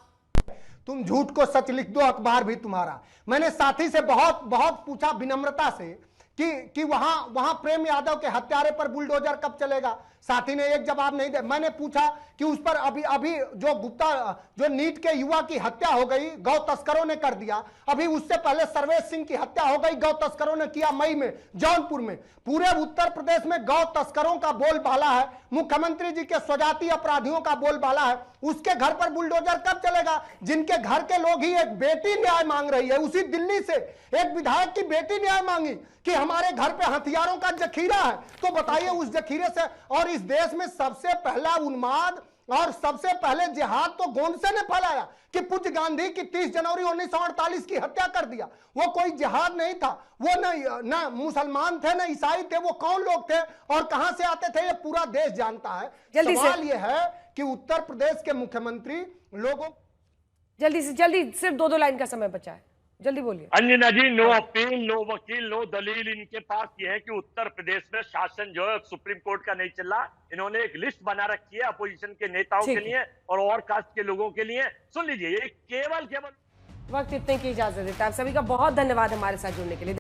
तुम झूठ को सच लिख दो, अखबार भी तुम्हारा। मैंने साथी से बहुत बहुत पूछा विनम्रता से कि वहां प्रेम यादव के हत्यारे पर बुलडोजर कब चलेगा। साथी ने एक जवाब नहीं दिया। मैंने पूछा कि उस पर अभी जो गुप्ता जो नीट के युवा की हत्या हो गई गौ तस्करों ने कर दिया, अभी उससे पहले सर्वेश सिंह की हत्या हो गई गौ तस्करों ने किया मई में जौनपुर में। पूरे उत्तर प्रदेश में गौ तस्करों का बोलबाला है, मुख्यमंत्री जी के स्वजातीय अपराधियों का बोलबाला है। उसके घर पर बुलडोजर कब चलेगा जिनके घर के लोग ही एक बेटी न्याय मांग रही है। उसी दिल्ली से एक विधायक की बेटी न्याय मांगी कि हमारे घर पे हथियारों का जखीरा है। तो बताइए उस जखीरे से, और इस देश में सबसे पहला उन्माद और सबसे पहले जिहाद तो गोंडसे ने फैलाया कि पूज्य गांधी की 30 जनवरी 1948 की हत्या कर दिया। वो कोई जिहाद नहीं था, वो न मुसलमान थे न ईसाई थे, वो कौन लोग थे और कहां से आते थे ये पूरा देश जानता है। सवाल ये है कि उत्तर प्रदेश के मुख्यमंत्री लोगों जल्दी सिर्फ 2 लाइन का समय बचा है, जल्दी बोलिए। अंजना जी, नो अपील, नो वकील, नो दलील। इनके पास ये है कि उत्तर प्रदेश में शासन जो है सुप्रीम कोर्ट का नहीं चल रहा। इन्होंने एक लिस्ट बना रखी है अपोजिशन के नेताओं के लिए और कास्ट के लोगों के लिए। सुन लीजिए, ये केवल वक्त इतने की इजाजत देता है। आप सभी का बहुत धन्यवाद हमारे साथ जुड़ने के लिए।